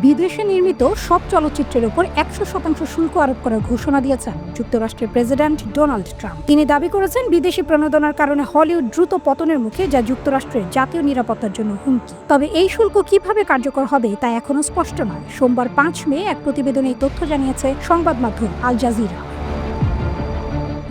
বিদেশে নির্মিত সব চলচ্চিত্রের উপর 100% শুল্ক আরোপ করার ঘোষণা দিয়েছেন যুক্তরাষ্ট্রের প্রেসিডেন্ট ডোনাল্ড ট্রাম্প। তিনি দাবি করেছেন বিদেশি প্রণোদনার কারণে হলিউড দ্রুত পতনের মুখে, যা যুক্তরাষ্ট্রের জাতীয় নিরাপত্তার জন্য হুমকি। তবে এই শুল্ক কিভাবে কার্যকর হবে তা এখনো স্পষ্ট নয়। সোমবার 5 মে এক প্রতিবেদনে এই তথ্য জানিয়েছে সংবাদ মাধ্যম আল জাজিরা।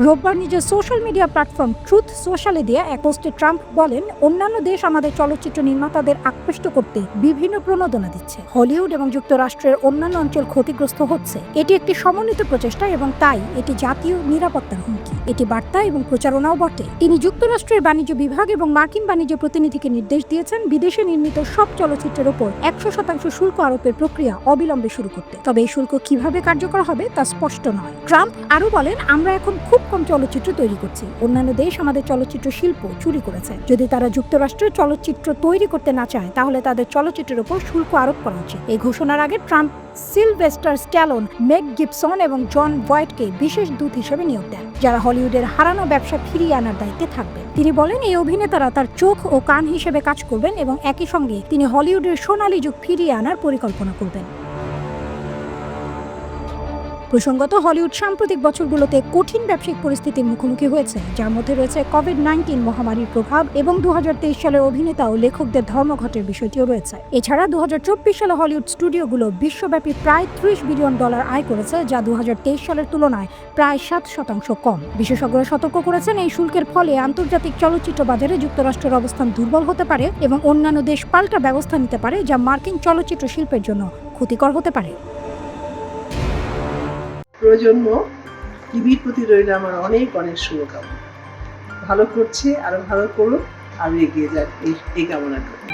রোববার নিজের সোশ্যাল মিডিয়া প্ল্যাটফর্ম ট্রুথ সোশ্যালে দেয়া এক পোস্টে ট্রাম্প বলেন, অন্যান্য দেশ আমাদের চলচ্চিত্র নির্মাতাদের আকৃষ্ট করতে বিভিন্ন প্রণোদনা দিচ্ছে। হলিউড এবং যুক্তরাষ্ট্রের অন্যান্য অঞ্চল ক্ষতিগ্রস্ত হচ্ছে। এটি একটি সমন্বিত প্রচেষ্টা এবং তাই এটি জাতীয় নিরাপত্তার হুমকি। এটি বার্তা এবং প্রচারণাও বটে। তিনি যুক্তরাষ্ট্রের বাণিজ্য বিভাগ এবং মার্কিন বাণিজ্য প্রতিনিধিকে নির্দেশ দিয়েছেন বিদেশে নির্মিত সব চলচ্চিত্রের উপর 100% শুল্ক আরোপের প্রক্রিয়া অবিলম্বে শুরু করতে। তবে এই শুল্ক কিভাবে কার্যকর হবে তা স্পষ্ট নয়। ট্রাম্প আরও বলেন, আমরা এখন খুব কম চলচ্চিত্র তৈরি করছি। অন্যান্য দেশ আমাদের চলচ্চিত্র শিল্প চুরি করেছে। যদি তারা যুক্তরাষ্ট্রের চলচ্চিত্র তৈরি করতে না চায়, তাহলে তাদের চলচ্চিত্রের উপর শুল্ক আরোপ করা উচিত। এই ঘোষণার আগে Trump Sylvester Stallone, Mel Gibson এবং জন ভয়েটকে বিশেষ দূত হিসেবে নিয়োগ দেন, যারা হলিউডের হারানো ব্যবসা ফিরিয়ে আনার দায়িত্বে থাকবেন। তিনি বলেন, এই অভিনেতারা তার চোখ ও কান হিসেবে কাজ করবেন এবং একই সঙ্গে তিনি হলিউডের সোনালী যুগ ফিরিয়ে আনার পরিকল্পনা করবেন। প্রসঙ্গত, হলিউড সাম্প্রতিক বছরগুলোতে কঠিন ব্যবসায়িক পরিস্থিতির মুখোমুখি হয়েছে, যার মধ্যে রয়েছে কোভিড-19 মহামারীর প্রভাব এবং 2023 সালের অভিনেতা ও লেখকদের ধর্মঘটের বিষয়টিও রয়েছে। এছাড়া 2024 সালে হলিউড স্টুডিওগুলো বিশ্বব্যাপী প্রায় $30 বিলিয়ন আয় করেছে, যা 2023 সালের তুলনায় প্রায় 7% কম। বিশেষজ্ঞরা সতর্ক করেছেন, এই শুল্কের ফলে আন্তর্জাতিক চলচ্চিত্র বাজারে যুক্তরাষ্ট্রের অবস্থান দুর্বল হতে পারে এবং অন্যান্য দেশ পাল্টা ব্যবস্থা নিতে পারে, যা মার্কিন চলচ্চিত্র শিল্পের জন্য ক্ষতিকর হতে পারে। প্রজন্ম টিভির প্রতি রইল আমার অনেক অনেক শুভকামনা। ভালো করছে, আরো ভালো করুক, আরো এগিয়ে যাক, এই কামনা করি।